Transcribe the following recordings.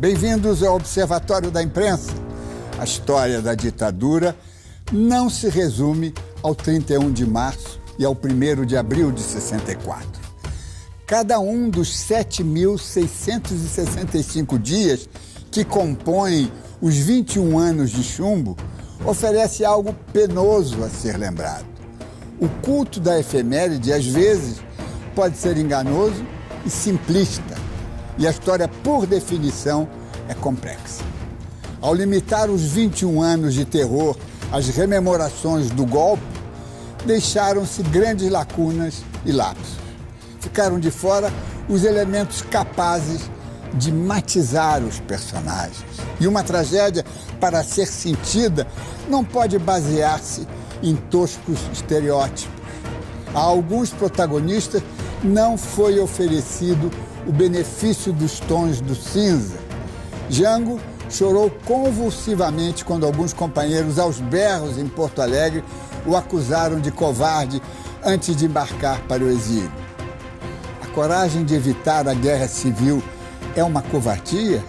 Bem-vindos ao Observatório da Imprensa. A história da ditadura não se resume ao 31 de março e ao 1º de abril de 64. Cada um dos 7.665 dias que compõem os 21 anos de chumbo oferece algo penoso a ser lembrado. O culto da efeméride, às vezes, pode ser enganoso e simplista, e a história, por definição, é complexa. Ao limitar os 21 anos de terror às rememorações do golpe, deixaram-se grandes lacunas e lapsos. Ficaram de fora os elementos capazes de matizar os personagens. E uma tragédia, para ser sentida, não pode basear-se em toscos estereótipos. A alguns protagonistas não foi oferecido o benefício dos tons do cinza. Jango chorou convulsivamente quando alguns companheiros, aos berros em Porto Alegre, o acusaram de covarde antes de embarcar para o exílio. A coragem de evitar a guerra civil é uma covardia?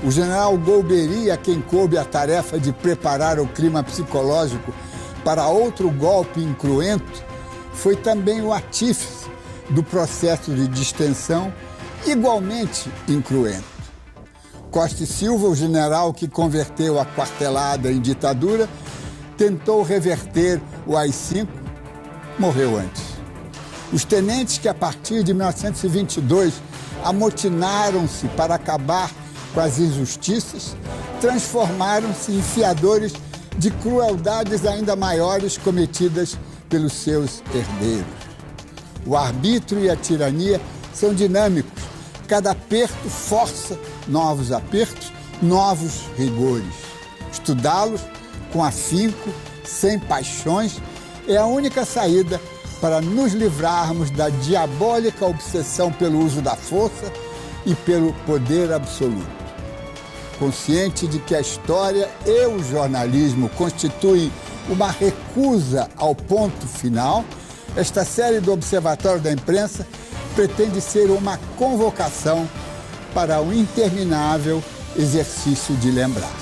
O general Golbery, a quem coube a tarefa de preparar o clima psicológico para outro golpe incruento, foi também o artífice do processo de distensão, igualmente incruento. Costa e Silva, o general que converteu a quartelada em ditadura, tentou reverter o AI-5, morreu antes. Os tenentes que, a partir de 1922, amotinaram-se para acabar com as injustiças, transformaram-se em fiadores de crueldades ainda maiores cometidas pelos seus herdeiros. O arbítrio e a tirania são dinâmicos. Cada aperto força novos apertos, novos rigores. Estudá-los com afinco, sem paixões, é a única saída para nos livrarmos da diabólica obsessão pelo uso da força e pelo poder absoluto. Consciente de que a história e o jornalismo constituem uma recusa ao ponto final, esta série do Observatório da Imprensa pretende ser uma convocação para o interminável exercício de lembrar.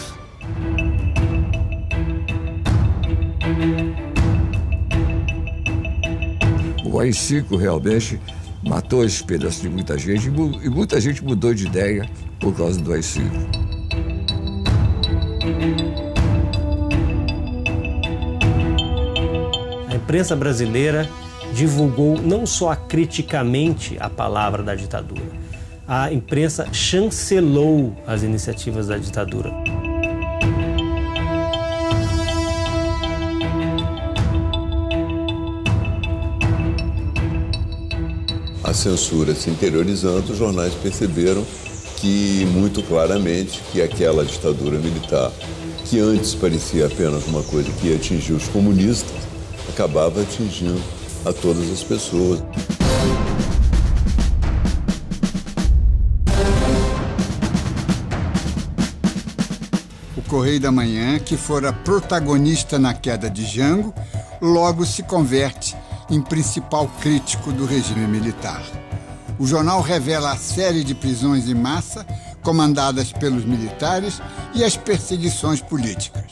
O AI-5 realmente matou esse pedaço de muita gente e muita gente mudou de ideia por causa do AI-5. A imprensa brasileira divulgou não só acriticamente a palavra da ditadura, a imprensa chancelou as iniciativas da ditadura. A censura se interiorizando, os jornais perceberam que, muito claramente, que aquela ditadura militar, que antes parecia apenas uma coisa que ia atingir os comunistas, acabava atingindo a todas as pessoas. O Correio da Manhã, que fora protagonista na queda de Jango, logo se converte em principal crítico do regime militar. O jornal revela a série de prisões em massa comandadas pelos militares e as perseguições políticas.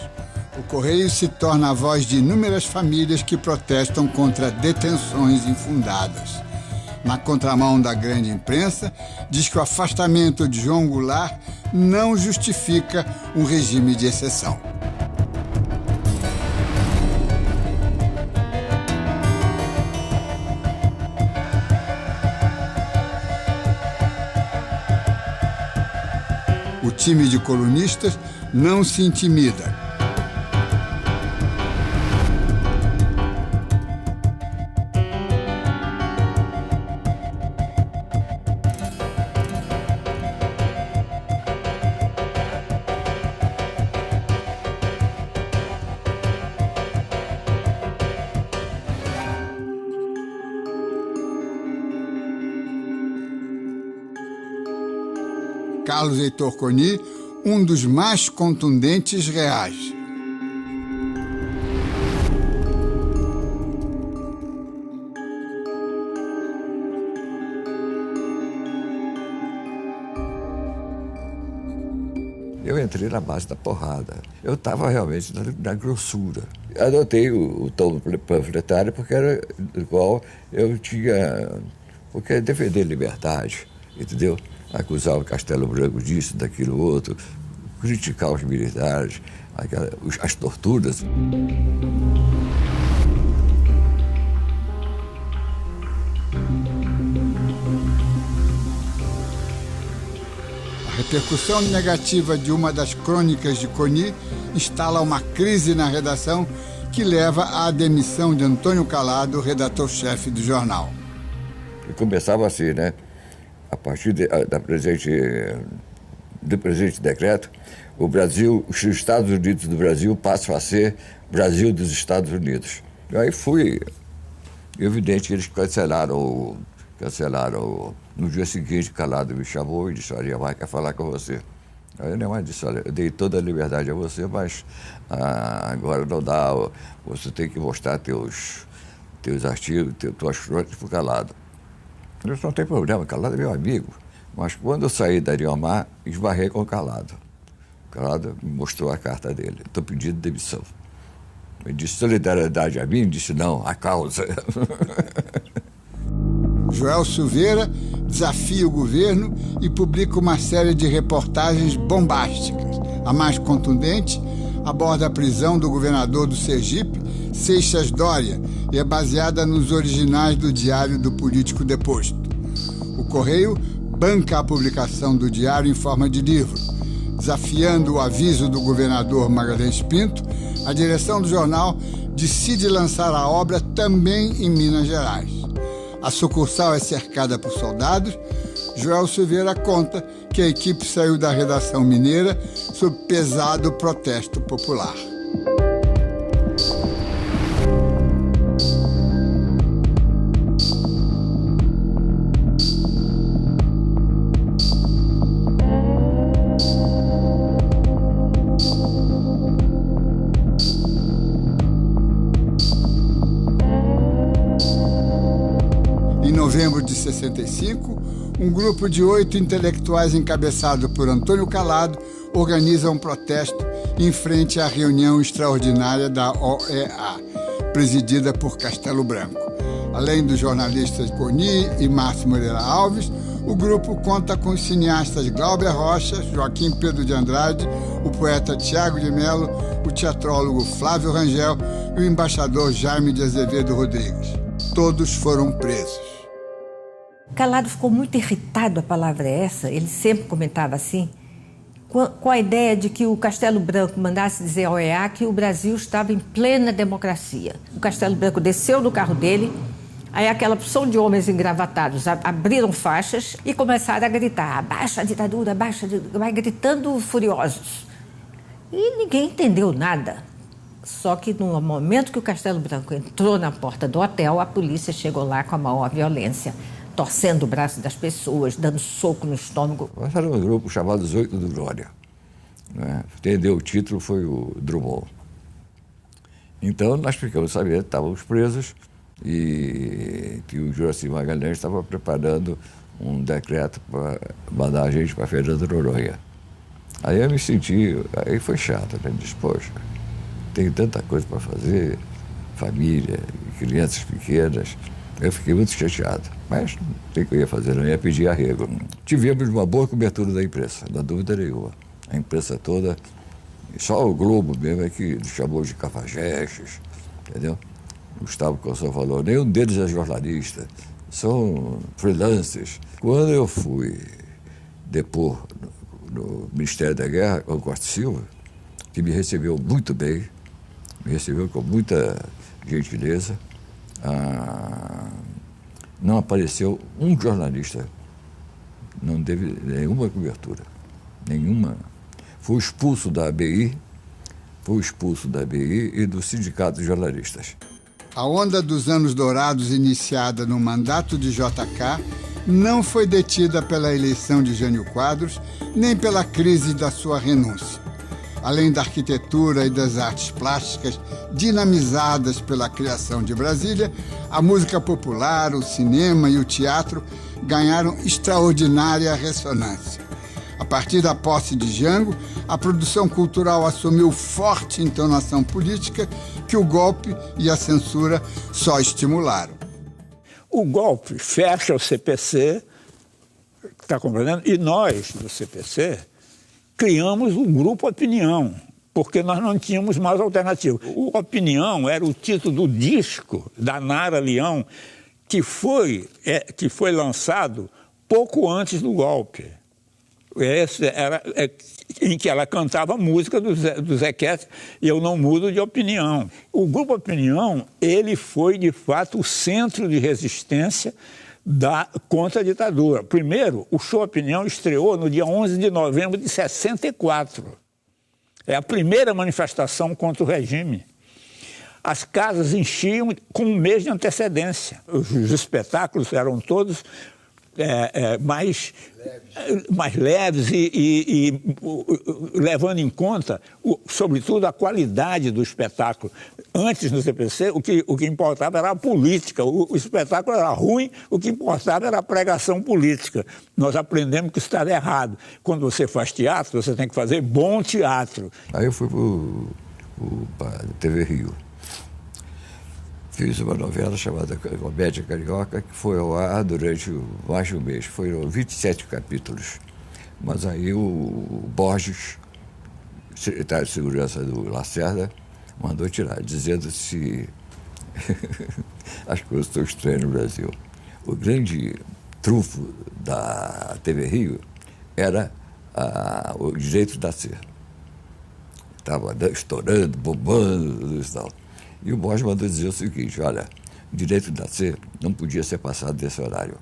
O Correio se torna a voz de inúmeras famílias que protestam contra detenções infundadas. Na contramão da grande imprensa, diz que o afastamento de João Goulart não justifica um regime de exceção. O time de colunistas não se intimida. Carlos Heitor Coni, um dos mais contundentes reais. Eu entrei na base da porrada. Eu estava realmente na grossura. Adotei o tom panfletário porque era do qual eu tinha... Porque defender liberdade, entendeu? Acusar o Castelo Branco disso, daquilo, outro, criticar os militares, as torturas. A repercussão negativa de uma das crônicas de Coni instala uma crise na redação que leva à demissão de Antônio Calado, redator-chefe do jornal. E começava assim, né? A partir do presente decreto, o Brasil, os Estados Unidos do Brasil passam a ser Brasil dos Estados Unidos. Aí foi evidente que eles cancelaram. No dia seguinte, Calado me chamou e disse: olha, vai, quer falar com você. Aí eu nem disse: olha, eu dei toda a liberdade a você, mas agora não dá, você tem que mostrar teus artigos, tuas crônicas para o Calado. Eu disse: não tem problema, Calado é meu amigo. Mas quando eu saí da Ariomar, esbarrei com o Calado. O Calado me mostrou a carta dele: estou pedindo demissão. Ele disse: solidariedade a mim? Disse: não, a causa. Joel Silveira desafia o governo e publica uma série de reportagens bombásticas. A mais contundente aborda a prisão do governador do Sergipe, Seixas Dória, e é baseada nos originais do diário do político deposto. O Correio banca a publicação do diário em forma de livro. Desafiando o aviso do governador Magalhães Pinto, a direção do jornal decide lançar a obra também em Minas Gerais. A sucursal é cercada por soldados. Joel Silveira conta que a equipe saiu da redação mineira sob pesado protesto popular. Em novembro de 65, um grupo de 8 intelectuais encabeçado por Antônio Calado organiza um protesto em frente à reunião extraordinária da OEA, presidida por Castelo Branco. Além dos jornalistas Coni e Márcio Moreira Alves, o grupo conta com os cineastas Glauber Rocha, Joaquim Pedro de Andrade, o poeta Tiago de Mello, o teatrólogo Flávio Rangel e o embaixador Jaime de Azevedo Rodrigues. Todos foram presos. Calado ficou muito irritado, a palavra é essa, ele sempre comentava assim, com a ideia de que o Castelo Branco mandasse dizer ao OEA que o Brasil estava em plena democracia. O Castelo Branco desceu do carro dele, aí aquela porção de homens engravatados abriram faixas e começaram a gritar: abaixa a ditadura, abaixa a ditadura, vai gritando furiosos. E ninguém entendeu nada. Só que no momento que o Castelo Branco entrou na porta do hotel, a polícia chegou lá com a maior violência, torcendo o braço das pessoas, dando soco no estômago. Nós éramos um grupo chamado Os Oito do Glória. Né? Quem deu o título foi o Drummond. Então nós ficamos sabendo que estávamos presos e que o Juraci Magalhães estava preparando um decreto para mandar a gente para Fernando de Noronha. Aí eu me senti, aí foi chato, né? Disse: poxa, tem tanta coisa para fazer, família, crianças pequenas. Eu fiquei muito chateado, mas não tem o que eu ia fazer, não ia pedir arrego. Tivemos uma boa cobertura da imprensa, não há dúvida nenhuma. A imprensa toda, só o Globo mesmo é que chamou de cafajestes, entendeu? Gustavo Cossão falou: nenhum deles é jornalista, são freelancers. Quando eu fui depor no Ministério da Guerra com o Costa Silva, que me recebeu muito bem, me recebeu com muita gentileza, não apareceu um jornalista, não teve nenhuma cobertura, nenhuma. Fui expulso da ABI e do Sindicato de Jornalistas. A onda dos anos dourados iniciada no mandato de JK não foi detida pela eleição de Jânio Quadros, nem pela crise da sua renúncia. Além da arquitetura e das artes plásticas dinamizadas pela criação de Brasília, a música popular, o cinema e o teatro ganharam extraordinária ressonância. A partir da posse de Jango, a produção cultural assumiu forte entonação política que o golpe e a censura só estimularam. O golpe fecha o CPC, está compreendendo? E nós, do CPC, criamos o Grupo Opinião, porque nós não tínhamos mais alternativa. O Opinião era o título do disco da Nara Leão, que foi lançado pouco antes do golpe. Esse era em que ela cantava a música do Zequete, e Eu Não Mudo de Opinião. O Grupo Opinião, ele foi, de fato, o centro de resistência contra a ditadura. Primeiro, o Show Opinião estreou no dia 11 de novembro de 64. É a primeira manifestação contra o regime. As casas enchiam com um mês de antecedência. Os espetáculos eram todos mais leves e levando em conta, sobretudo, a qualidade do espetáculo. Antes, no CPC, o que importava era a política. O espetáculo era ruim, o que importava era a pregação política. Nós aprendemos que isso estava errado. Quando você faz teatro, você tem que fazer bom teatro. Aí eu fui para a TV Rio. Fiz uma novela chamada Comédia Carioca, que foi ao ar durante mais de um mês. Foram 27 capítulos. Mas aí o Borges, secretário de Segurança do Lacerda, mandou tirar, dizendo se as coisas estão estranhas no Brasil. O grande trunfo da TV Rio era o direito de nascer. Estava estourando, bombando e tal. E o Borges mandou dizer o seguinte: olha, o direito de nascer não podia ser passado desse horário.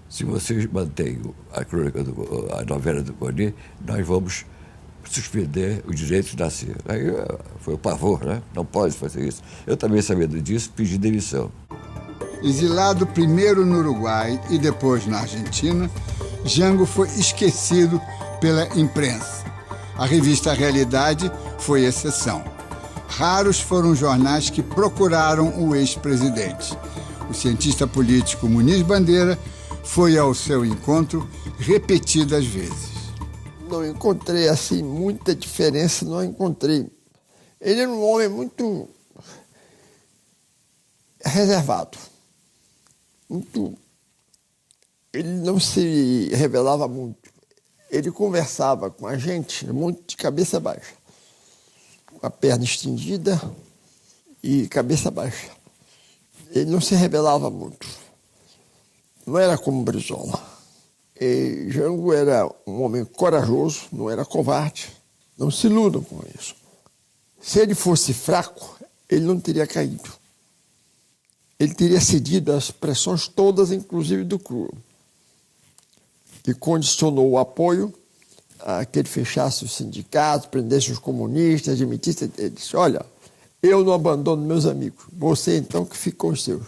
Se vocês mantêm a novela do Boni, nós vamos suspender o direito de nascer. Aí foi o pavor, né? Não pode fazer isso. Eu também, sabendo disso, pedi demissão. Exilado primeiro no Uruguai e depois na Argentina, Jango foi esquecido pela imprensa. A revista Realidade foi exceção. Raros foram os jornais que procuraram o ex-presidente. O cientista político Muniz Bandeira foi ao seu encontro repetidas vezes. Não encontrei, assim, muita diferença, não encontrei. Ele era um homem muito reservado. Ele não se revelava muito. Ele conversava com a gente muito de cabeça baixa. Com a perna estendida e cabeça baixa. Ele não se revelava muito. Não era como Brizola. E Jango era um homem corajoso, não era covarde. Não se iludam com isso. Se ele fosse fraco, ele não teria caído. Ele teria cedido às pressões todas, inclusive do CRUA, que condicionou o apoio a que ele fechasse os sindicatos, prendesse os comunistas, admitisse. Ele disse: olha, eu não abandono meus amigos, você então que fica com os seus.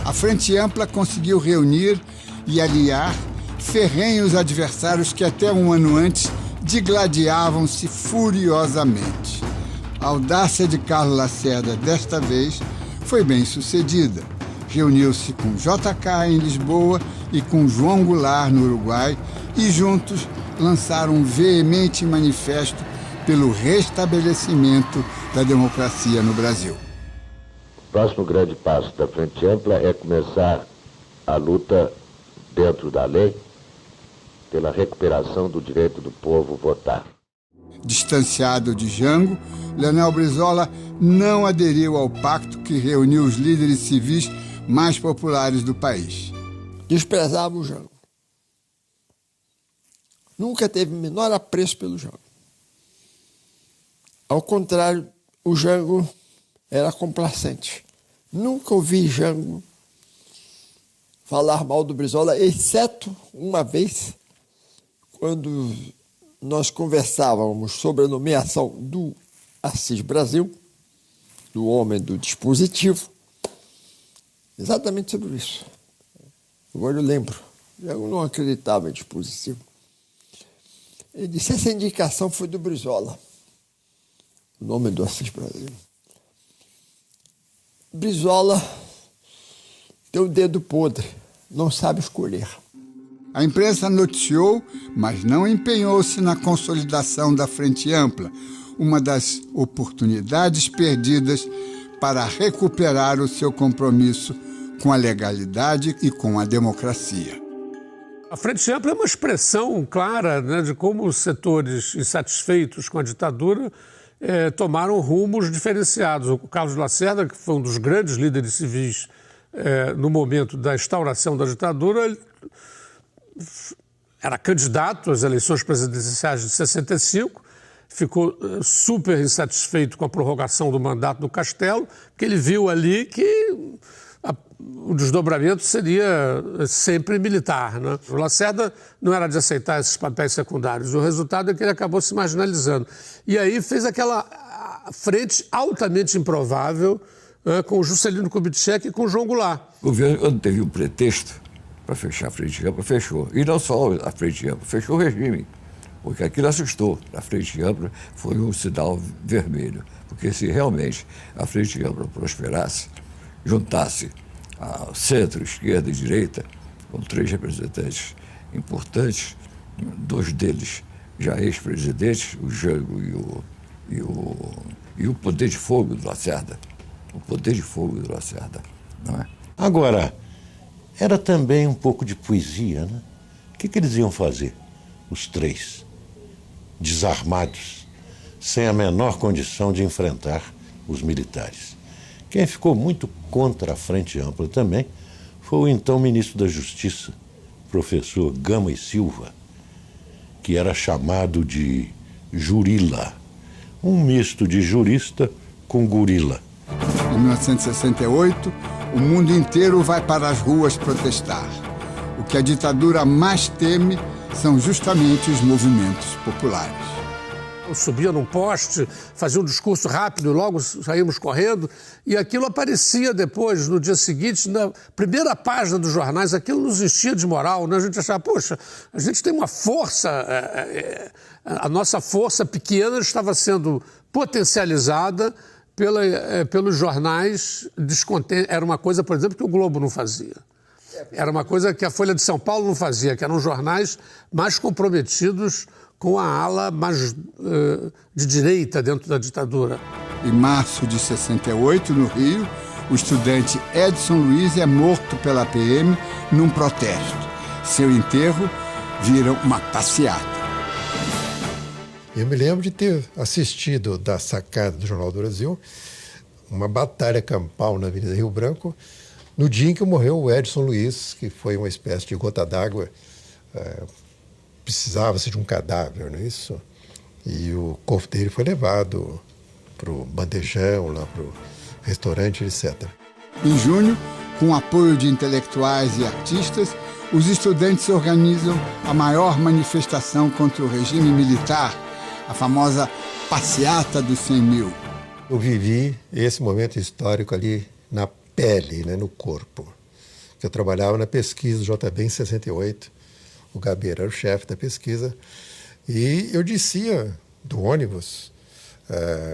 A Frente Ampla conseguiu reunir e aliar ferrenhos adversários que até um ano antes digladiavam-se furiosamente. A audácia de Carlos Lacerda, desta vez, foi bem sucedida. Reuniu-se com JK em Lisboa e com João Goulart no Uruguai e juntos lançaram um veemente manifesto pelo restabelecimento da democracia no Brasil. O próximo grande passo da Frente Ampla é começar a luta dentro da lei pela recuperação do direito do povo votar. Distanciado de Jango, Leonel Brizola não aderiu ao pacto que reuniu os líderes civis mais populares do país. Desprezava o Jango. Nunca teve o menor apreço pelo Jango. Ao contrário, o Jango era complacente. Nunca ouvi Jango falar mal do Brizola, exceto uma vez, quando nós conversávamos sobre a nomeação do Assis Brasil, do homem do dispositivo, exatamente sobre isso. Agora eu lembro, eu não acreditava em dispositivo. Ele disse: essa indicação foi do Brizola, o nome do Assis Brasil. Brizola tem o dedo podre, não sabe escolher. A imprensa noticiou, mas não empenhou-se na consolidação da Frente Ampla, uma das oportunidades perdidas para recuperar o seu compromisso com a legalidade e com a democracia. A Frente Ampla é uma expressão clara, né, de como os setores insatisfeitos com a ditadura tomaram rumos diferenciados. O Carlos Lacerda, que foi um dos grandes líderes civis no momento da instauração da ditadura, ele era candidato às eleições presidenciais de 65, ficou super insatisfeito com a prorrogação do mandato do Castelo, porque ele viu ali que o desdobramento seria sempre militar, né? O Lacerda não era de aceitar esses papéis secundários. O resultado é que ele acabou se marginalizando. E aí fez aquela frente altamente improvável com o Juscelino Kubitschek e com o João Goulart. O governo, quando teve um pretexto para fechar a Frente Ampla, fechou. E não só a Frente Ampla, fechou o regime. Porque aquilo assustou. A Frente Ampla foi um sinal vermelho. Porque se realmente a Frente Ampla prosperasse, juntasse a centro, esquerda e direita, com 3 representantes importantes, 2 deles já ex-presidentes, o Jango e o poder de fogo do Lacerda. O poder de fogo do Lacerda, não é? Agora, era também um pouco de poesia, né? O que eles iam fazer, os 3, desarmados, sem a menor condição de enfrentar os militares? Quem ficou muito contra a Frente Ampla também foi o então ministro da Justiça, professor Gama e Silva, que era chamado de Jurila, um misto de jurista com gorila. Em 1968, o mundo inteiro vai para as ruas protestar. O que a ditadura mais teme são justamente os movimentos populares. Eu subia num poste, fazia um discurso rápido, logo saímos correndo, e aquilo aparecia depois, no dia seguinte, na primeira página dos jornais. Aquilo nos enchia de moral, né? A gente achava, poxa, a gente tem uma força, a nossa força pequena estava sendo potencializada pelos jornais descontentes. Era uma coisa, por exemplo, que o Globo não fazia. Era uma coisa que a Folha de São Paulo não fazia, que eram jornais mais comprometidos com a ala mais de direita dentro da ditadura. Em março de 68, no Rio, o estudante Edson Luiz é morto pela PM num protesto. Seu enterro vira uma passeata. Eu me lembro de ter assistido da sacada do Jornal do Brasil uma batalha campal na Avenida Rio Branco, no dia em que morreu o Edson Luiz, que foi uma espécie de gota d'água. Precisava-se de um cadáver, não é isso? E o corpo dele foi levado para o bandejão, lá para o restaurante, etc. Em junho, com o apoio de intelectuais e artistas, os estudantes organizam a maior manifestação contra o regime militar, a famosa passeata dos 100 mil. Eu vivi esse momento histórico ali na pele, né, no corpo. Eu trabalhava na pesquisa do JB em 68, o Gabeira era o chefe da pesquisa, e eu descia do ônibus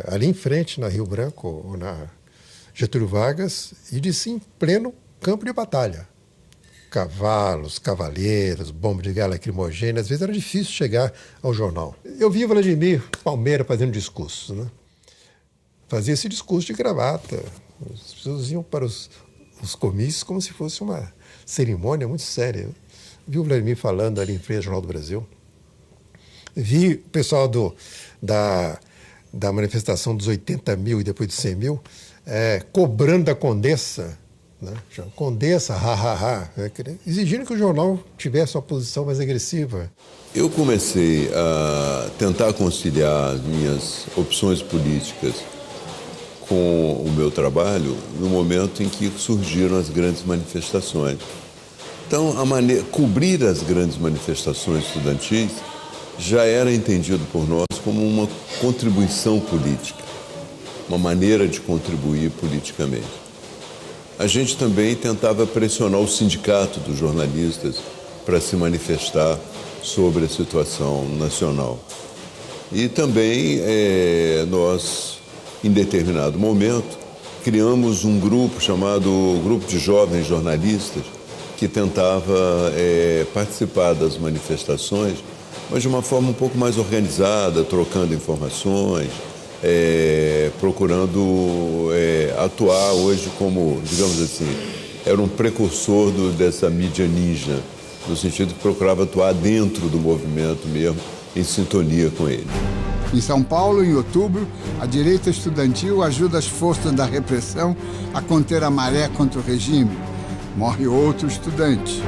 ali em frente, na Rio Branco, ou na Getúlio Vargas, e descia em pleno campo de batalha. Cavalos, cavaleiros, bomba de gás lacrimogênea, às vezes era difícil chegar ao jornal. Eu vi Vladimir Palmeira fazendo discurso, né? Fazia esse discurso de gravata. As pessoas iam para os comícios como se fosse uma cerimônia muito séria. Vi o Vladimir falando ali em frente ao Jornal do Brasil. Vi o pessoal da manifestação dos 80 mil e depois dos 100 mil cobrando da Condessa, né? Condessa, exigindo que o jornal tivesse uma posição mais agressiva. Eu comecei a tentar conciliar as minhas opções políticas com o meu trabalho no momento em que surgiram as grandes manifestações. Então, cobrir as grandes manifestações estudantis já era entendido por nós como uma contribuição política, uma maneira de contribuir politicamente. A gente também tentava pressionar o sindicato dos jornalistas para se manifestar sobre a situação nacional. E também nós, em determinado momento, criamos um grupo chamado Grupo de Jovens Jornalistas, que tentava participar das manifestações, mas de uma forma um pouco mais organizada, trocando informações, procurando atuar hoje como, digamos assim, era um precursor dessa mídia ninja, no sentido que procurava atuar dentro do movimento mesmo, em sintonia com ele. Em São Paulo, em outubro, a direita estudantil ajuda as forças da repressão a conter a maré contra o regime. Morre outro estudante.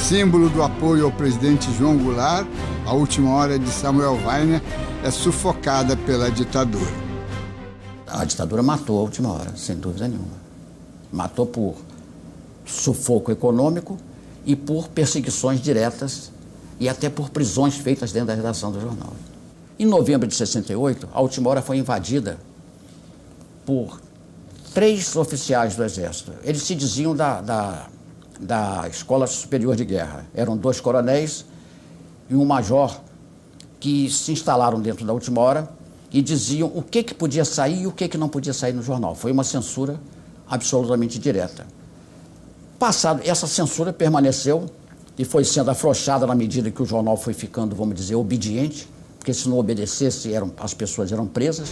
Símbolo do apoio ao presidente João Goulart, a última hora de Samuel Weiner é sufocada pela ditadura. A ditadura matou a última hora, sem dúvida nenhuma. Matou por sufoco econômico e por perseguições diretas e até por prisões feitas dentro da redação do jornal. Em novembro de 68, a última hora foi invadida por 3 oficiais do Exército. Eles se diziam da Escola Superior de Guerra. Eram 2 coronéis e um major que se instalaram dentro da última hora e diziam o que podia sair e o que não podia sair no jornal. Foi uma censura absolutamente direta. Passado, essa censura permaneceu e foi sendo afrouxada na medida que o jornal foi ficando, vamos dizer, obediente, porque se não obedecesse, as pessoas eram presas.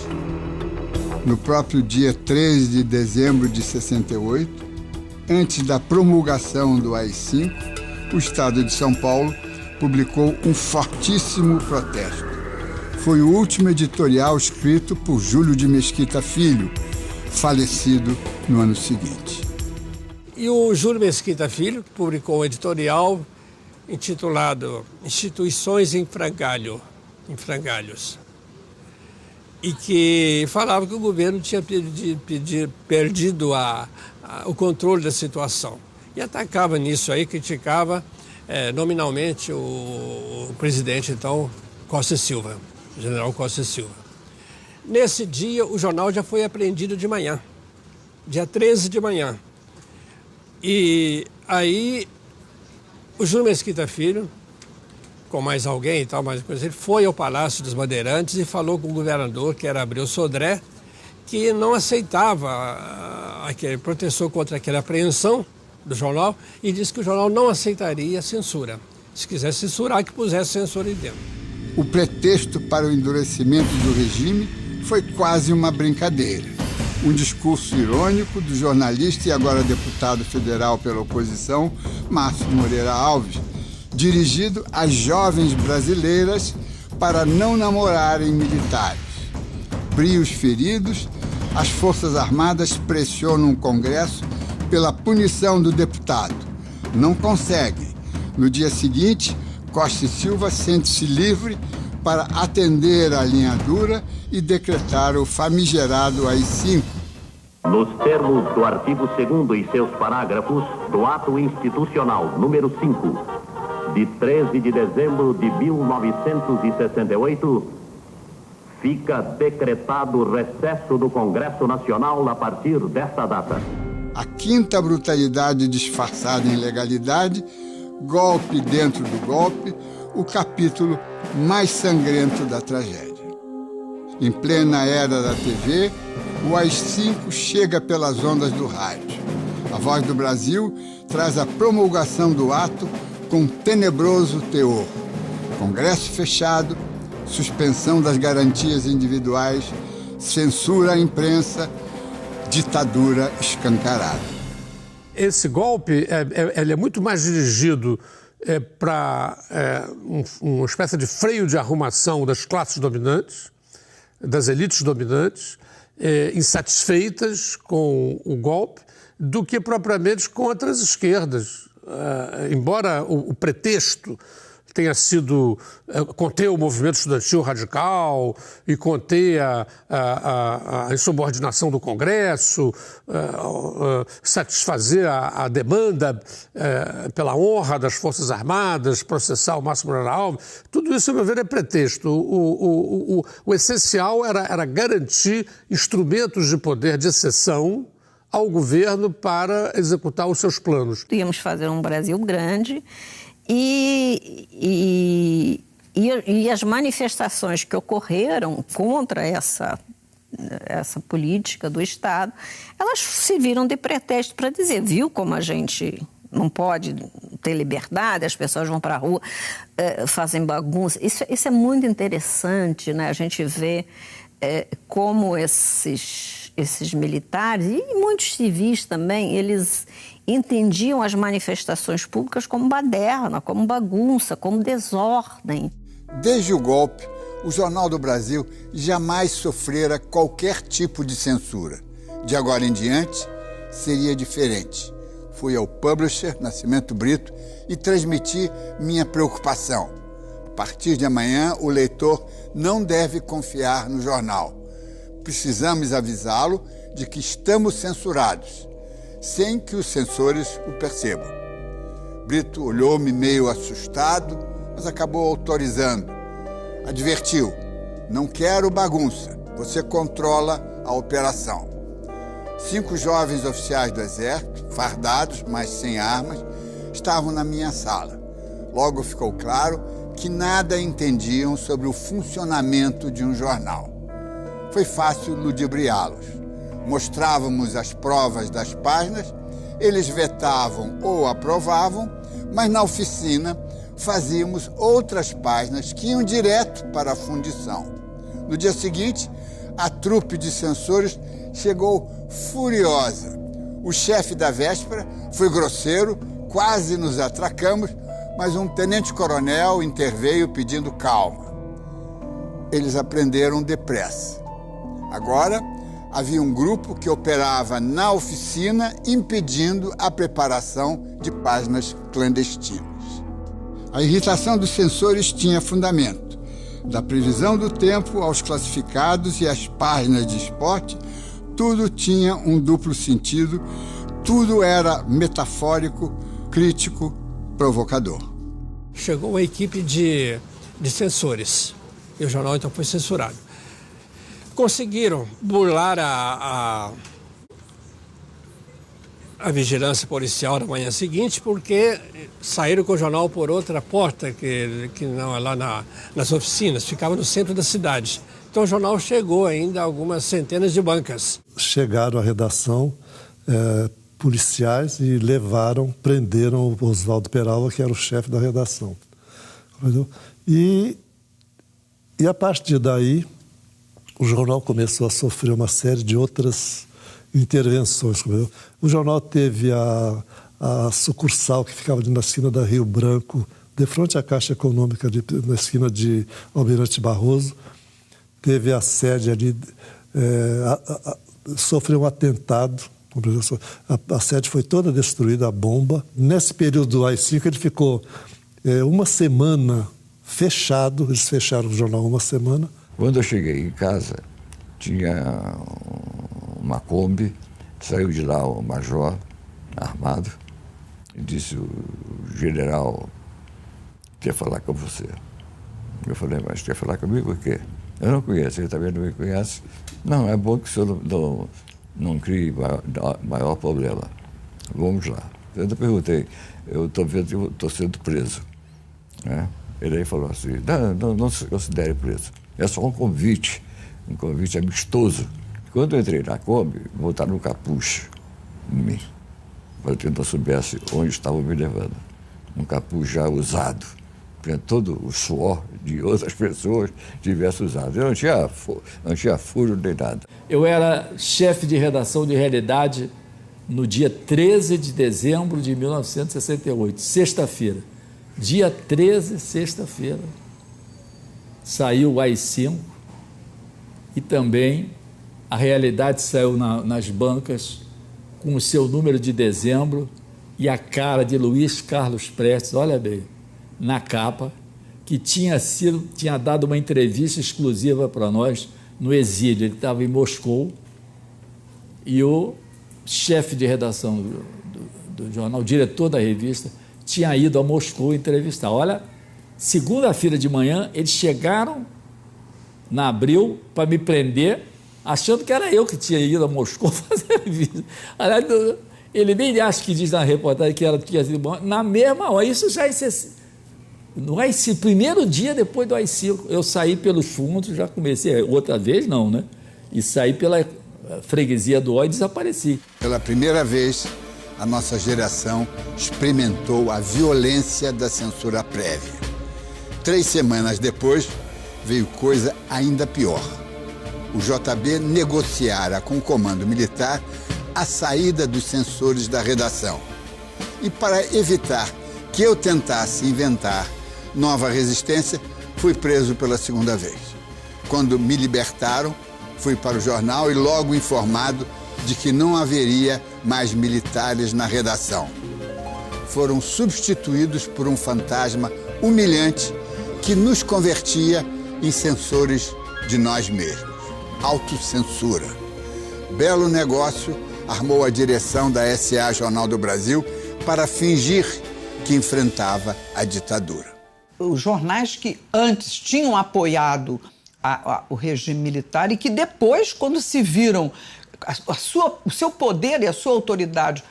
No próprio dia 13 de dezembro de 68, antes da promulgação do AI-5, o Estado de São Paulo publicou um fortíssimo protesto. Foi o último editorial escrito por Júlio de Mesquita Filho, falecido no ano seguinte. E o Júlio Mesquita Filho publicou um editorial intitulado Instituições em Frangalhos, e que falava que o governo tinha perdido o controle da situação. E atacava nisso aí, criticava nominalmente o presidente, então, Costa Silva, o general Costa Silva. Nesse dia, o jornal já foi apreendido de manhã, dia 13 de manhã. E aí, o Júlio Mesquita Filho, com mais alguém e tal, ele foi ao Palácio dos Bandeirantes e falou com o governador, que era Abreu Sodré, que não aceitava aquele proteção contra aquela apreensão do jornal e disse que o jornal não aceitaria censura. Se quisesse censurar, que pusesse censura aí dentro. O pretexto para o endurecimento do regime foi quase uma brincadeira. Um discurso irônico do jornalista e agora deputado federal pela oposição, Márcio Moreira Alves, dirigido às jovens brasileiras para não namorarem militares. Brios feridos, as Forças Armadas pressionam o Congresso pela punição do deputado. Não conseguem. No dia seguinte, Costa e Silva sente-se livre para atender à linha dura e decretar o famigerado AI-5. Nos termos do artigo 2º e seus parágrafos do Ato Institucional número 5, de 13 de dezembro de 1968, fica decretado o recesso do Congresso Nacional a partir desta data. A quinta brutalidade disfarçada em legalidade, golpe dentro do golpe, o capítulo mais sangrento da tragédia. Em plena era da TV, o AI-5 chega pelas ondas do rádio. A Voz do Brasil traz a promulgação do ato com tenebroso teor. Congresso fechado, suspensão das garantias individuais, censura à imprensa, ditadura escancarada. Esse golpe ele é muito mais dirigido para uma espécie de freio de arrumação das classes dominantes, das elites dominantes, insatisfeitas com o golpe, do que propriamente contra as esquerdas. Embora o pretexto tenha sido conter o movimento estudantil radical e conter a insubordinação do Congresso, satisfazer a demanda pela honra das Forças Armadas, processar o Márcio Moreira Alves, tudo isso, a meu ver, é pretexto. O essencial era garantir instrumentos de poder de exceção ao governo para executar os seus planos. Íamos fazer um Brasil grande E as manifestações que ocorreram contra essa política do Estado, elas serviram de pretexto para dizer, viu como a gente não pode ter liberdade, as pessoas vão para a rua, fazem bagunça. Isso é muito interessante, né? A gente vê como esses militares e muitos civis também, eles entendiam as manifestações públicas como baderna, como bagunça, como desordem. Desde o golpe, o Jornal do Brasil jamais sofrera qualquer tipo de censura. De agora em diante, seria diferente. Fui ao publisher, Nascimento Brito, e transmiti minha preocupação. A partir de amanhã, o leitor não deve confiar no jornal. Precisamos avisá-lo de que estamos censurados, sem que os censores o percebam. Brito olhou-me meio assustado, mas acabou autorizando. Advertiu: não quero bagunça, você controla a operação. 5 jovens oficiais do Exército, fardados, mas sem armas, estavam na minha sala. Logo ficou claro que nada entendiam sobre o funcionamento de um jornal. Foi fácil ludibriá-los. Mostrávamos as provas das páginas, eles vetavam ou aprovavam, mas na oficina fazíamos outras páginas que iam direto para a fundição. No dia seguinte, a trupe de censores chegou furiosa. O chefe da véspera foi grosseiro, quase nos atracamos, mas um tenente-coronel interveio pedindo calma. Eles aprenderam depressa. Agora, havia um grupo que operava na oficina, impedindo a preparação de páginas clandestinas. A irritação dos censores tinha fundamento. Da previsão do tempo aos classificados e às páginas de esporte, tudo tinha um duplo sentido, tudo era metafórico, crítico, provocador. Chegou uma equipe de censores e o jornal então foi censurado. Conseguiram burlar a vigilância policial na manhã seguinte, porque saíram com o jornal por outra porta, que não é lá nas oficinas, ficava no centro da cidade. Então o jornal chegou ainda a algumas centenas de bancas. Chegaram à redação policiais e prenderam o Oswaldo Peralva, que era o chefe da redação. Entendeu? E a partir daí, o jornal começou a sofrer uma série de outras intervenções. Entendeu? O jornal teve a sucursal que ficava ali na esquina da Rio Branco, de frente à Caixa Econômica, na esquina de Almirante Barroso. Teve a sede ali, sofreu um atentado, a sede foi toda destruída, a bomba. Nesse período do AI-5 ele ficou uma semana fechado, eles fecharam o jornal uma semana. Quando eu cheguei em casa, tinha uma Kombi, saiu de lá o major armado e disse: o general quer falar com você. Eu falei: mas quer falar comigo o quê? Eu não conheço, ele também não me conhece. Não, é bom que o senhor não crie maior problema. Vamos lá. Eu perguntei: eu estou vendo que estou sendo preso. Né? Ele aí falou assim: não se considere preso. É só um convite amistoso. Quando eu entrei na Kombi, botaram um capuz em mim, para que eu não soubesse onde estavam me levando. Um capuz já usado, para todo o suor de outras pessoas tivesse usado. Eu não tinha furo nem nada. Eu era chefe de redação de Realidade no dia 13 de dezembro de 1968, sexta-feira. Dia 13, sexta-feira, saiu o AI-5 e também a Realidade saiu nas bancas com o seu número de dezembro e a cara de Luiz Carlos Prestes, olha bem, na capa, que tinha dado uma entrevista exclusiva para nós no exílio. Ele estava em Moscou e o chefe de redação do jornal, o diretor da revista, tinha ido a Moscou entrevistar. Olha, segunda-feira de manhã, eles chegaram na Abril para me prender, achando que era eu que tinha ido a Moscou fazer revista. Aliás, Ele nem acha que diz na reportagem que ela tinha sido bom. Na mesma hora, isso já no AI-5, primeiro dia depois do AI-5, eu saí pelos fundos, já comecei, outra vez não, né? E saí pela freguesia do Ó e desapareci. Pela primeira vez, a nossa geração experimentou a violência da censura prévia. 3 semanas depois, veio coisa ainda pior. O JB negociara com o comando militar a saída dos censores da redação. E para evitar que eu tentasse inventar nova resistência, fui preso pela segunda vez. Quando me libertaram, fui para o jornal e logo informado de que não haveria mais militares na redação. Foram substituídos por um fantasma humilhante que nos convertia em censores de nós mesmos. Autocensura. Belo negócio armou a direção da SA Jornal do Brasil para fingir que enfrentava a ditadura. Os jornais que antes tinham apoiado o regime militar e que depois, quando se viram o seu poder e a sua autoridade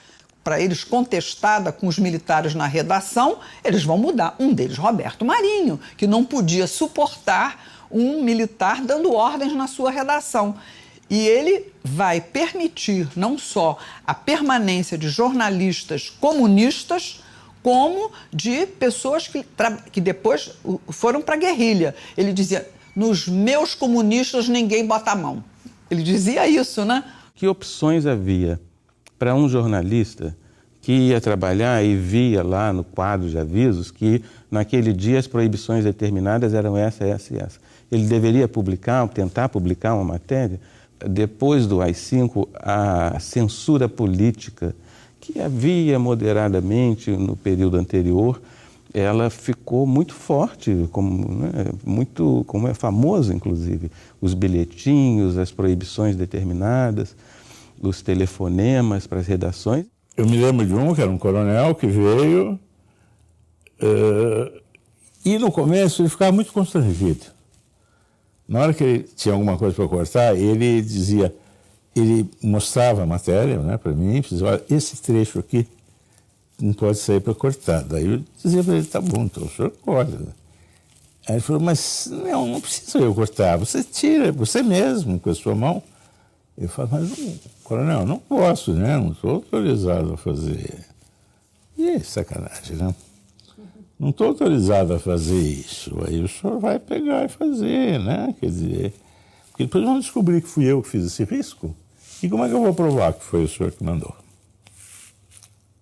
para eles contestada com os militares na redação, eles vão mudar. Um deles, Roberto Marinho, que não podia suportar um militar dando ordens na sua redação. E ele vai permitir não só a permanência de jornalistas comunistas, como de pessoas que depois foram para a guerrilha. Ele dizia, nos meus comunistas ninguém bota a mão. Ele dizia isso, né? Que opções havia para um jornalista que ia trabalhar e via lá no quadro de avisos que naquele dia as proibições determinadas eram essa, essa e essa. Ele deveria tentar publicar uma matéria. Depois do AI-5, a censura política que havia moderadamente no período anterior, ela ficou muito forte, como é famoso, inclusive, os bilhetinhos, as proibições determinadas, os telefonemas para as redações. Eu me lembro de um, que era um coronel, que veio e no começo ele ficava muito constrangido. Na hora que ele tinha alguma coisa para cortar, ele dizia, ele mostrava a matéria, né, para mim, e dizia, olha, esse trecho aqui não pode sair para cortar. Daí eu dizia para ele, tá bom, então o senhor corta. Aí ele falou, mas não precisa eu cortar, você tira, você mesmo, com a sua mão. Eu falei, mas, coronel, não posso, né, não estou autorizado a fazer. E sacanagem, né? Não estou autorizado a fazer isso. Aí o senhor vai pegar e fazer, né? Quer dizer, porque depois vão descobrir que fui eu que fiz esse risco. E como é que eu vou provar que foi o senhor que mandou?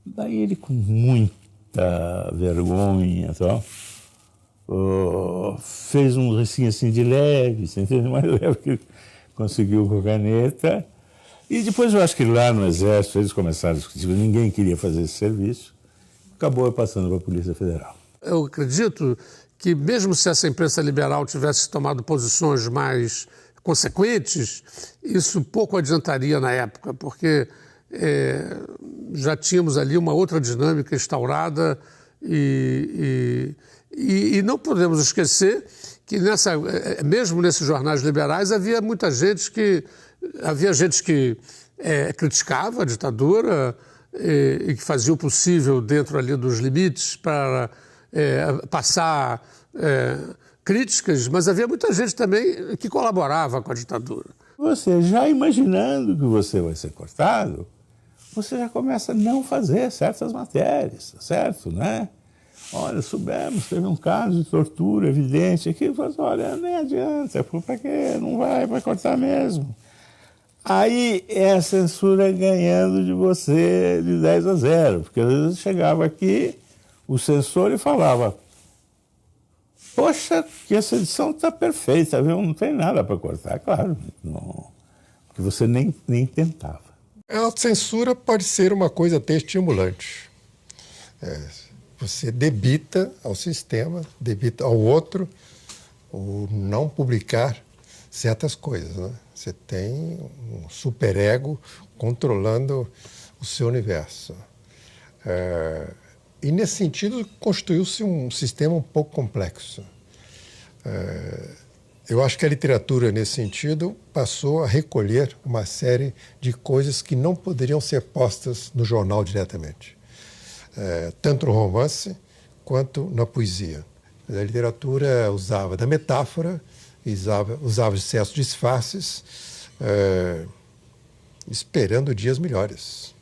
Daí ele, com muita vergonha e tal, fez um risquinho assim de leve, mais leve que conseguiu com a caneta. E depois eu acho que lá no Exército eles começaram a discutir, ninguém queria fazer esse serviço. Acabou passando para a Polícia Federal. Eu acredito que mesmo se essa imprensa liberal tivesse tomado posições mais consequentes, isso pouco adiantaria na época, porque já tínhamos ali uma outra dinâmica instaurada e não podemos esquecer que mesmo nesses jornais liberais havia gente que criticava a ditadura e que fazia o possível dentro ali dos limites para passar críticas, mas havia muita gente também que colaborava com a ditadura. Você já imaginando que você vai ser cortado, você já começa a não fazer certas matérias, certo, né? Olha, soubemos, teve um caso de tortura evidente aqui, mas olha, nem adianta, para quê? Não vai cortar mesmo. Aí é a censura ganhando de você de 10-0, porque às vezes chegava aqui o censor e falava, poxa, que essa edição está perfeita, viu? Não tem nada para cortar, claro, não, porque você nem tentava. A censura pode ser uma coisa até estimulante. Você debita ao sistema, debita ao outro, o não publicar certas coisas, né? Você tem um superego controlando o seu universo. E, nesse sentido, construiu-se um sistema um pouco complexo. Eu acho que a literatura, nesse sentido, passou a recolher uma série de coisas que não poderiam ser postas no jornal diretamente. Tanto no romance quanto na poesia. A literatura usava da metáfora, usava de certos disfarces, esperando dias melhores.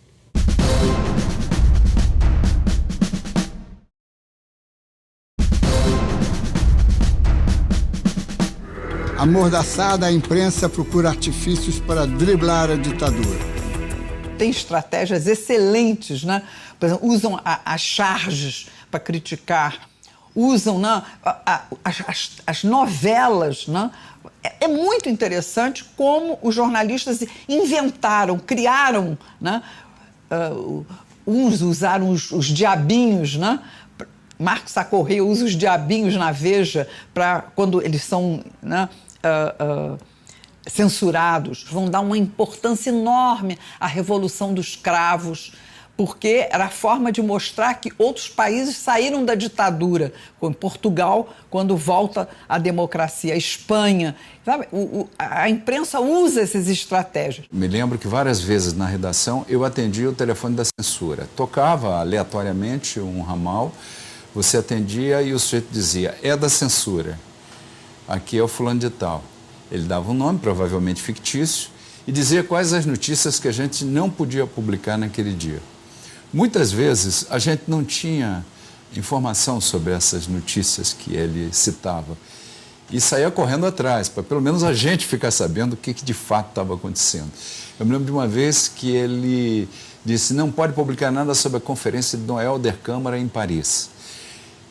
Amordaçada, a imprensa procura artifícios para driblar a ditadura. Tem estratégias excelentes, né? Por exemplo, usam as charges para criticar, usam, né, as novelas, né? É muito interessante como os jornalistas inventaram, criaram, né? Uns usaram os diabinhos, né? Marco Sá Correia usa os diabinhos na Veja para quando eles são, né, censurados. Vão dar uma importância enorme à Revolução dos Cravos, porque era a forma de mostrar que outros países saíram da ditadura, como Portugal, quando volta à democracia, a Espanha. Sabe? A imprensa usa essas estratégias. Me lembro que várias vezes na redação eu atendia o telefone da censura. Tocava aleatoriamente um ramal, você atendia e o sujeito dizia, é da censura, aqui é o fulano de tal. Ele dava um nome, provavelmente fictício, e dizia quais as notícias que a gente não podia publicar naquele dia. Muitas vezes a gente não tinha informação sobre essas notícias que ele citava e saía correndo atrás, para pelo menos a gente ficar sabendo o que de fato estava acontecendo. Eu me lembro de uma vez que ele disse, não pode publicar nada sobre a conferência de Dom Helder Câmara em Paris.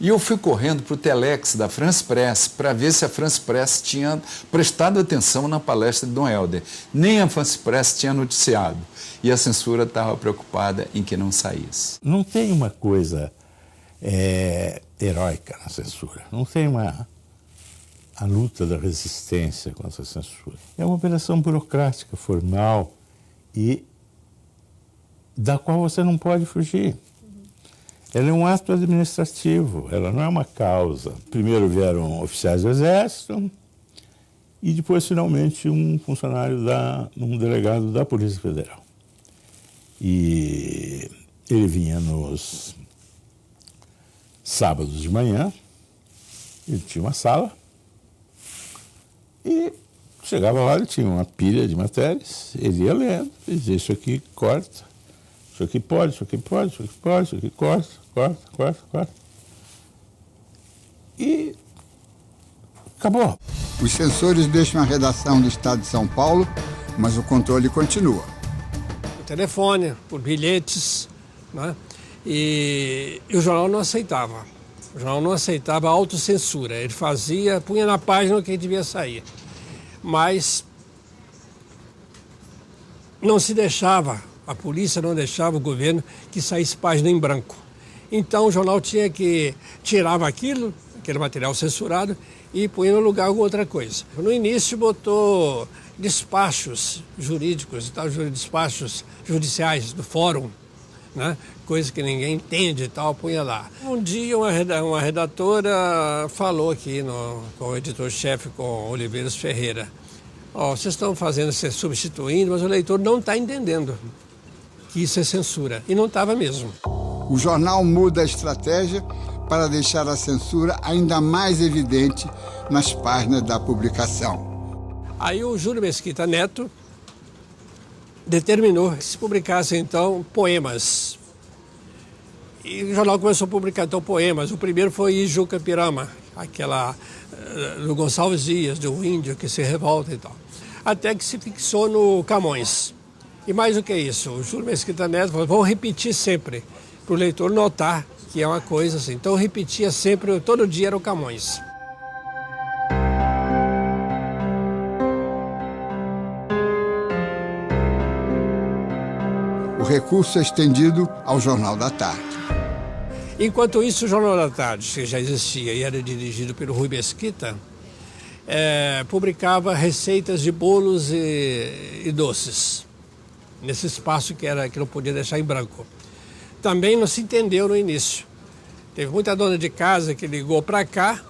E eu fui correndo para o Telex da France Press para ver se a France Press tinha prestado atenção na palestra de Dom Helder. Nem a France Press tinha noticiado. E a censura estava preocupada em que não saísse. Não tem uma coisa heróica na censura. Não tem a luta da resistência contra a censura. É uma operação burocrática, formal e da qual você não pode fugir. Ela é um ato administrativo, ela não é uma causa. Primeiro vieram oficiais do Exército e depois, finalmente, um delegado da Polícia Federal. E ele vinha nos sábados de manhã, ele tinha uma sala e chegava lá, ele tinha uma pilha de matérias, ele ia lendo, e dizia, isso aqui corta. Isso aqui pode, isso aqui pode, isso aqui pode, isso aqui corta. E acabou. Os censores deixam a redação do Estado de São Paulo, mas o controle continua. Por telefone, por bilhetes, né? E o jornal não aceitava. O jornal não aceitava a autocensura. Ele fazia, punha na página o que devia sair. Mas não se deixava, a polícia não deixava o governo que saísse página em branco. Então o jornal tinha que tirava aquele material censurado e punha no lugar alguma outra coisa. No início botou despachos jurídicos, despachos judiciais do fórum, né? Coisa que ninguém entende e tal, punha lá. Um dia uma redatora falou aqui com o editor-chefe, com Oliveiras Ferreira, vocês estão substituindo, mas o leitor não está entendendo que isso é censura. E não estava mesmo. O jornal muda a estratégia para deixar a censura ainda mais evidente nas páginas da publicação. Aí o Júlio Mesquita Neto determinou que se publicassem, então, poemas. E o jornal começou a publicar, então, poemas. O primeiro foi Ijuca Pirama, aquela do Gonçalves Dias, do índio que se revolta e tal. Até que se fixou no Camões. E mais do que isso, o Júlio Mesquita Neto falou, vamos repetir sempre, para o leitor notar que é uma coisa assim. Então repetia sempre, todo dia era o Camões. O recurso é estendido ao Jornal da Tarde. Enquanto isso, o Jornal da Tarde, que já existia e era dirigido pelo Rui Mesquita, publicava receitas de bolos e doces, nesse espaço que não podia deixar em branco. Também não se entendeu no início. Teve muita dona de casa que ligou para cá,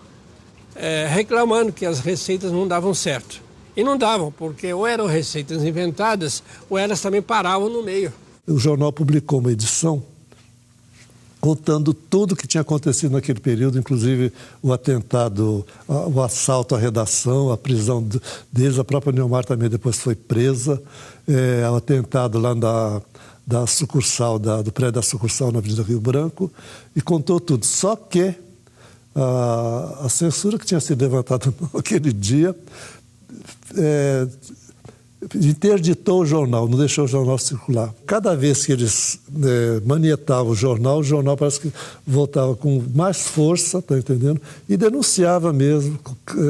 reclamando que as receitas não davam certo. E não davam, porque ou eram receitas inventadas, ou elas também paravam no meio. O jornal publicou uma edição contando tudo o que tinha acontecido naquele período, inclusive o atentado, o assalto à redação, a prisão deles. A própria Neomar também depois foi presa. O atentado lá da sucursal, do prédio da sucursal na Avenida Rio Branco, e contou tudo. Só que a censura que tinha sido levantada naquele dia interditou o jornal, não deixou o jornal circular. Cada vez que eles manietavam o jornal parece que voltava com mais força, tá entendendo? E denunciava mesmo,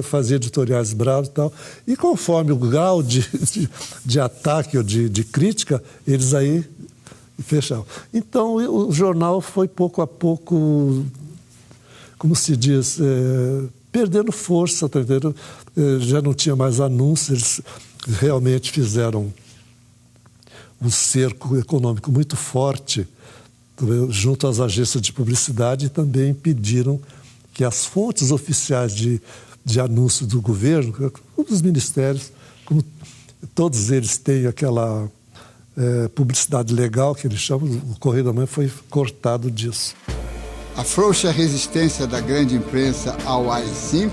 fazia editoriais bravos e tal. E conforme o grau de ataque ou de crítica, eles aí fechavam. Então, o jornal foi pouco a pouco, como se diz, perdendo força, tá entendendo? Já não tinha mais anúncios, eles realmente fizeram um cerco econômico muito forte junto às agências de publicidade e também impediram que as fontes oficiais de anúncio do governo, dos ministérios, como todos eles têm aquela publicidade legal, que eles chamam, o Correio da Manhã foi cortado disso. A frouxa resistência da grande imprensa ao AI-5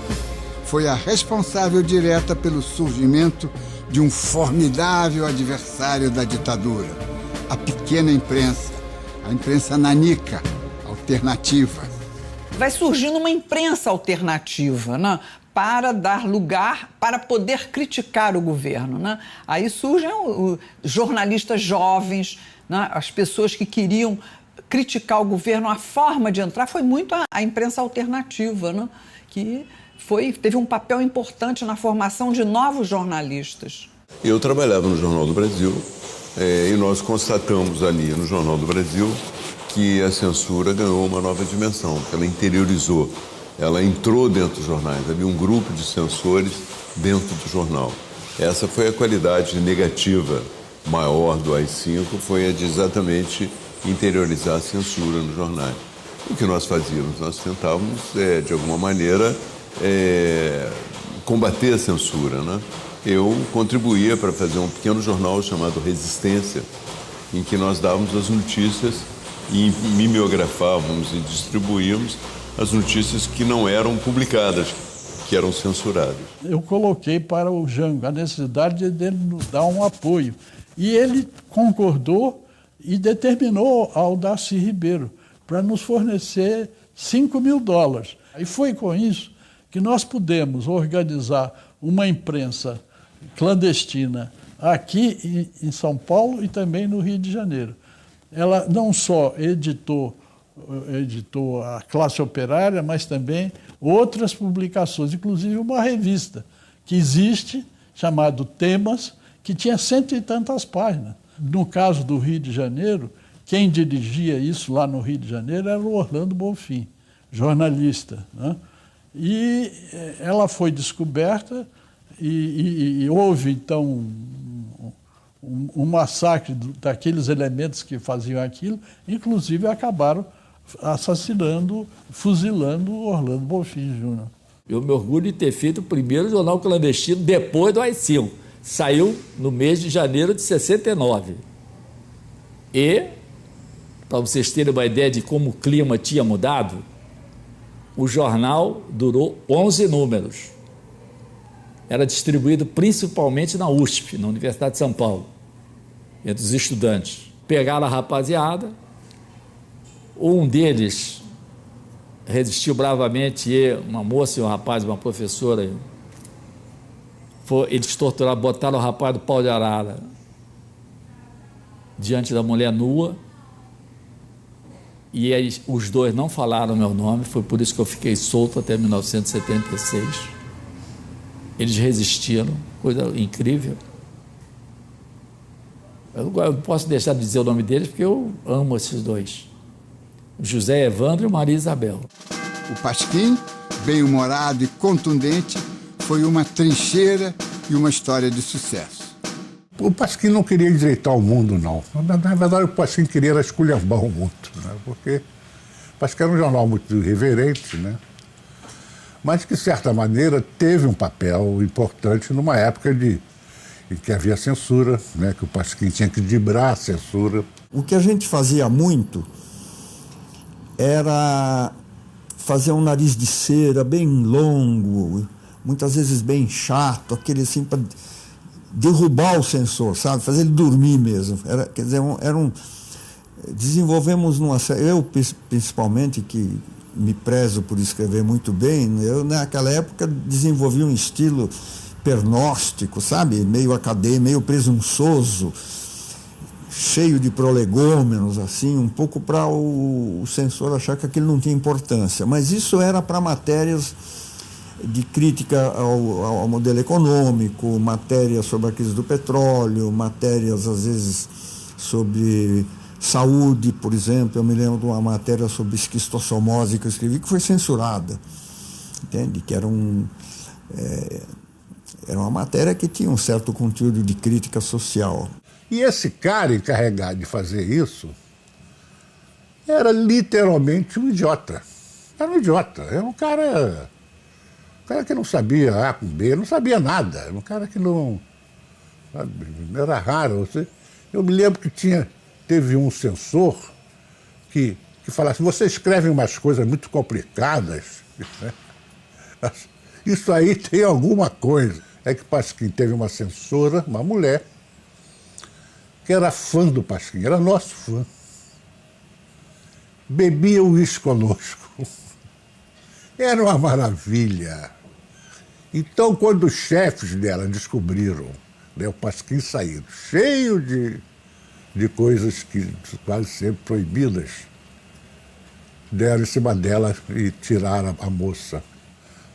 foi a responsável direta pelo surgimento de um formidável adversário da ditadura, a pequena imprensa, a imprensa nanica, alternativa. Vai surgindo uma imprensa alternativa, né? Para dar lugar, para poder criticar o governo, né? Aí surgem os jornalistas jovens, né? As pessoas que queriam criticar o governo. A forma de entrar foi muito a imprensa alternativa, né? Que teve um papel importante na formação de novos jornalistas. Eu trabalhava no Jornal do Brasil e nós constatamos ali no Jornal do Brasil que a censura ganhou uma nova dimensão, que ela interiorizou, ela entrou dentro dos jornais. Havia um grupo de censores dentro do jornal. Essa foi a qualidade negativa maior do AI-5, foi a de exatamente interiorizar a censura nos jornais. O que nós fazíamos? Nós tentávamos, de alguma maneira, combater a censura, né? Eu contribuía para fazer um pequeno jornal chamado Resistência, em que nós dávamos as notícias e mimeografávamos e distribuíamos as notícias que não eram publicadas, que eram censuradas. Eu coloquei para o Jango a necessidade de ele nos dar um apoio. E ele concordou e determinou ao Darcy Ribeiro para nos fornecer $5.000. E foi com isso que nós pudemos organizar uma imprensa clandestina aqui em São Paulo e também no Rio de Janeiro. Ela não só editou a Classe Operária, mas também outras publicações, inclusive uma revista que existe, chamada Temas, que tinha 100 e tantas páginas. No caso do Rio de Janeiro, quem dirigia isso lá no Rio de Janeiro era o Orlando Bonfim, jornalista, né? E ela foi descoberta e houve, então, um massacre daqueles elementos que faziam aquilo, inclusive acabaram assassinando, fuzilando o Orlando Bonfim Júnior. Eu me orgulho de ter feito o primeiro jornal clandestino depois do AI-5. Saiu no mês de janeiro de 69. E, para vocês terem uma ideia de como o clima tinha mudado, o jornal durou 11 números. Era distribuído principalmente na USP, na Universidade de São Paulo, entre os estudantes. Pegaram a rapaziada, um deles resistiu bravamente, e uma moça e um rapaz, uma professora, eles torturaram, botaram o rapaz do pau de arara diante da mulher nua, e aí, os dois não falaram meu nome, foi por isso que eu fiquei solto até 1976. Eles resistiram, coisa incrível. Eu não posso deixar de dizer o nome deles, porque eu amo esses dois. José Evandro e Maria Isabel. O Pasquim, bem-humorado e contundente, foi uma trincheira e uma história de sucesso. O Pasquim não queria endireitar o mundo, não. Na verdade, o Pasquim queria era esculhambar o mundo, né? Porque o Pasquim era um jornal muito irreverente, né? mas que, de certa maneira, teve um papel importante numa época em que havia censura, né, que o Pasquim tinha que driblar a censura. O que a gente fazia muito era fazer um nariz de cera bem longo, muitas vezes bem chato, aquele assim para derrubar o censor, sabe? Fazer ele dormir mesmo. Quer dizer, desenvolvemos eu principalmente, que me prezo por escrever muito bem, eu naquela época desenvolvi um estilo pernóstico, sabe? Meio acadêmico, meio presunçoso, cheio de prolegômenos, assim, um pouco para o censor achar que aquilo não tinha importância. Mas isso era para matérias de crítica ao modelo econômico, matérias sobre a crise do petróleo, matérias, às vezes, sobre saúde, por exemplo. Eu me lembro de uma matéria sobre esquistossomose que eu escrevi, que foi censurada, entende? Que era uma matéria que tinha um certo conteúdo de crítica social. E esse cara encarregado de fazer isso era literalmente um idiota. Era um idiota. Era um cara que não sabia A com B, não sabia nada. Era um cara que não... Sabe, era raro. Eu me lembro que teve um censor que falasse: você escreve umas coisas muito complicadas. Isso aí tem alguma coisa. É que Pasquim teve uma censora, uma mulher, que era fã do Pasquim, era nosso fã. Bebia uísque conosco. Era uma maravilha. Então, quando os chefes dela descobriram, né, o Pasquim saindo, cheio de coisas que quase sempre proibidas, deram em cima dela e tiraram a moça.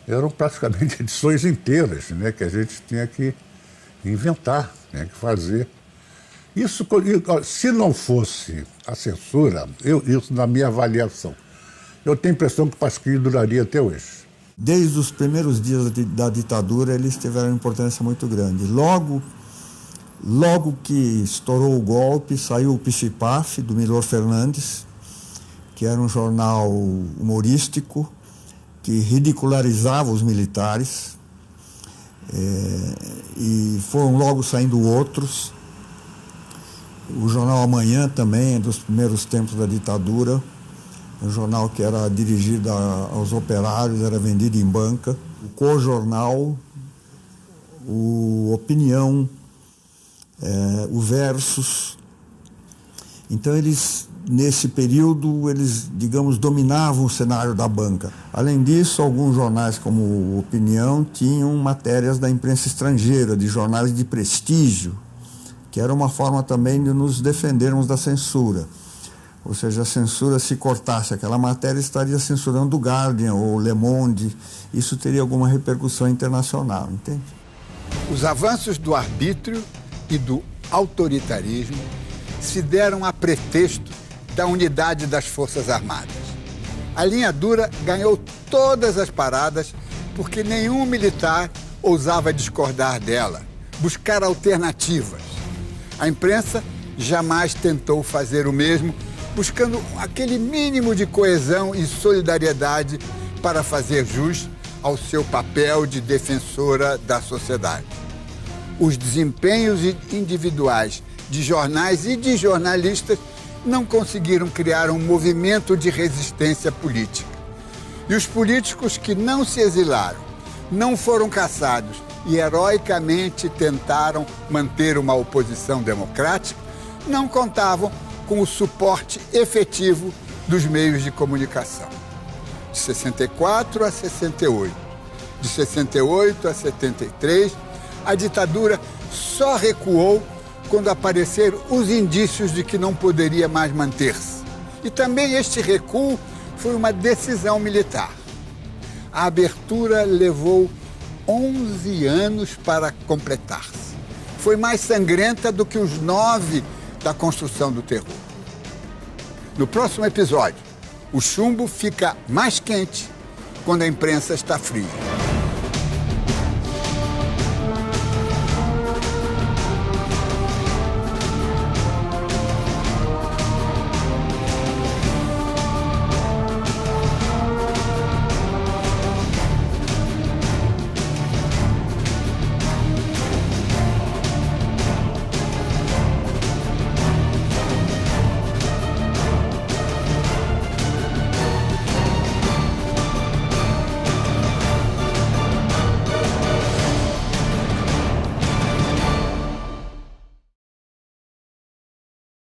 Eram praticamente edições inteiras, né, que a gente tinha que inventar, tinha que fazer. Isso, se não fosse a censura, isso na minha avaliação, eu tenho a impressão que o Pasquim duraria até hoje. Desde os primeiros dias da ditadura, eles tiveram uma importância muito grande. Logo que estourou o golpe, saiu o Pif-Paf, do Milor Fernandes, que era um jornal humorístico, que ridicularizava os militares, e foram logo saindo outros. O jornal Amanhã também, dos primeiros tempos da ditadura, um jornal que era dirigido aos operários, era vendido em banca. O Cojornal, o Opinião, o Versus. Então nesse período, digamos, dominavam o cenário da banca. Além disso, alguns jornais como o Opinião tinham matérias da imprensa estrangeira, de jornais de prestígio, que era uma forma também de nos defendermos da censura. Ou seja, a censura, se cortasse aquela matéria, estaria censurando o Guardian ou o Le Monde. Isso teria alguma repercussão internacional, entende? Os avanços do arbítrio e do autoritarismo se deram a pretexto da unidade das Forças Armadas. A linha dura ganhou todas as paradas porque nenhum militar ousava discordar dela, buscar alternativas. A imprensa jamais tentou fazer o mesmo, buscando aquele mínimo de coesão e solidariedade para fazer jus ao seu papel de defensora da sociedade. Os desempenhos individuais de jornais e de jornalistas não conseguiram criar um movimento de resistência política. E os políticos que não se exilaram, não foram caçados e heroicamente tentaram manter uma oposição democrática, não contavam com o suporte efetivo dos meios de comunicação. De 64 a 68, de 68 a 73, a ditadura só recuou quando apareceram os indícios de que não poderia mais manter-se. E também este recuo foi uma decisão militar. A abertura levou 11 anos para completar-se. Foi mais sangrenta do que os 9 da construção do terror. No próximo episódio, o chumbo fica mais quente quando a imprensa está fria.